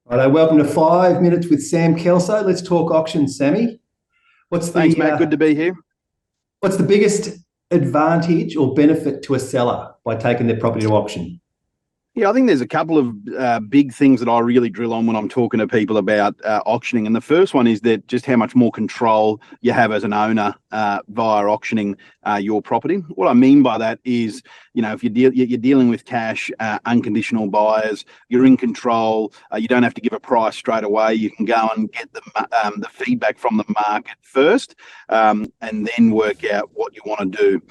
Righto, welcome to 5 Minutes with Sam Kelso. Let's talk auctions, Sammy. What's the Thanks, Matt. Good to be here. what's the biggest advantage or benefit to a seller by taking their property to auction? Yeah, I think there's a couple of big things that I really drill on when I'm talking to people about auctioning. And the first one is that just how much more control you have as an owner via auctioning your property. What I mean by that is, if you're dealing with cash, unconditional buyers, you're in control. You don't have to give a price straight away. You can go and get the feedback from the market first, and then work out what you want to do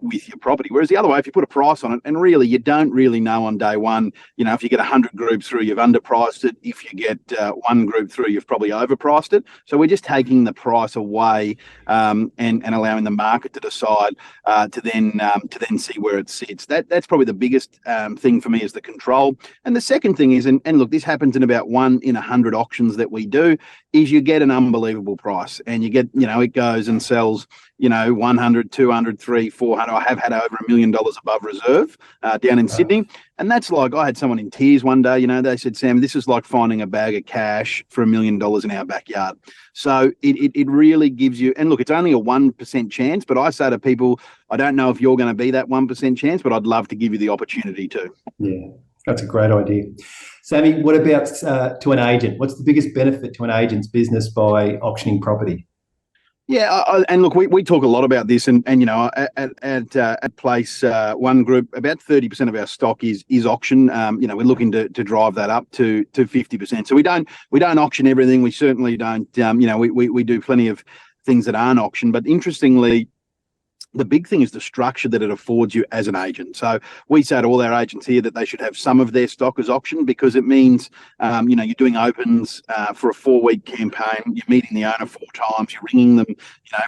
with your property. Whereas the other way, if you put a price on it, and really you don't really know on day one, if you get 100 groups through, you've underpriced it. If you get one group through, you've probably overpriced it. So we're just taking the price away and allowing the market to decide to then see where it sits. That's probably the biggest thing for me, is the control. And the second thing is, and look, this happens in about 1 in 100 auctions that we do, is you get an unbelievable price, and you get, it goes and sells, 100, 200, 300, 400. I have had over $1 million above reserve down in Sydney. And that's like, I had someone in tears one day, they said, Sam, this is like finding a bag of cash for $1 million in our backyard. So it really gives you, and look, it's only a 1% chance, but I say to people, I don't know if you're going to be that 1% chance, but I'd love to give you the opportunity to. Yeah, that's a great idea. Sammy, what about to an agent? What's the biggest benefit to an agent's business by auctioning property? Yeah, and look, we talk a lot about this, and at Place One Group, about 30% of our stock is auction. We're looking to drive that up to 50%. So we don't auction everything. We certainly don't. We do plenty of things that aren't auction. But interestingly, the big thing is the structure that it affords you as an agent. So we say to all our agents here that they should have some of their stock as auction, because it means, you're doing opens for a 4-week campaign. You're meeting the owner 4 times. You're ringing them,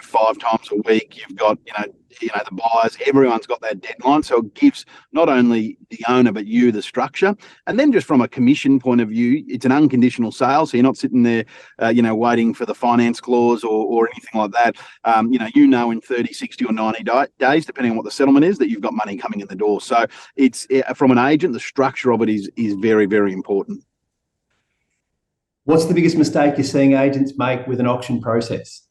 5 times a week. You've got, the buyers. Everyone's got that deadline. So it gives not only the owner but you the structure. And then just from a commission point of view, it's an unconditional sale. So you're not sitting there, waiting for the finance clause or anything like that. In 30, 60 or 90 days, depending on what the settlement is, that you've got money coming in the door. So it's from an agent, the structure of it is very, very important. What's the biggest mistake you're seeing agents make with an auction process?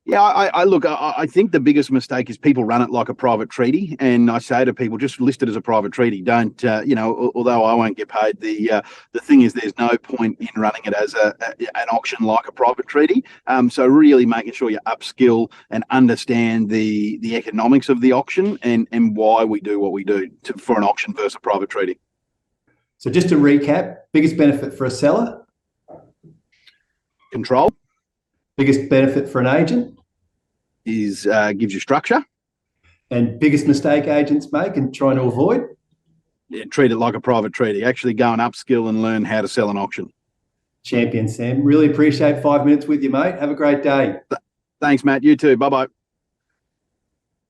Yeah, I think the biggest mistake is people run it like a private treaty. And I say to people, just list it as a private treaty. Don't, although I won't get paid, the thing is there's no point in running it as an auction like a private treaty. So really making sure you upskill and understand the economics of the auction and why we do what we do for an auction versus a private treaty. So just to recap, biggest benefit for a seller? Control. Biggest benefit for an agent? Is gives you structure. And biggest mistake agents make and trying to avoid? Yeah, treat it like a private treaty. Actually go and upskill and learn how to sell an auction. Champion, Sam. Really appreciate 5 minutes with you, mate. Have a great day. Thanks, Matt. You too. Bye-bye.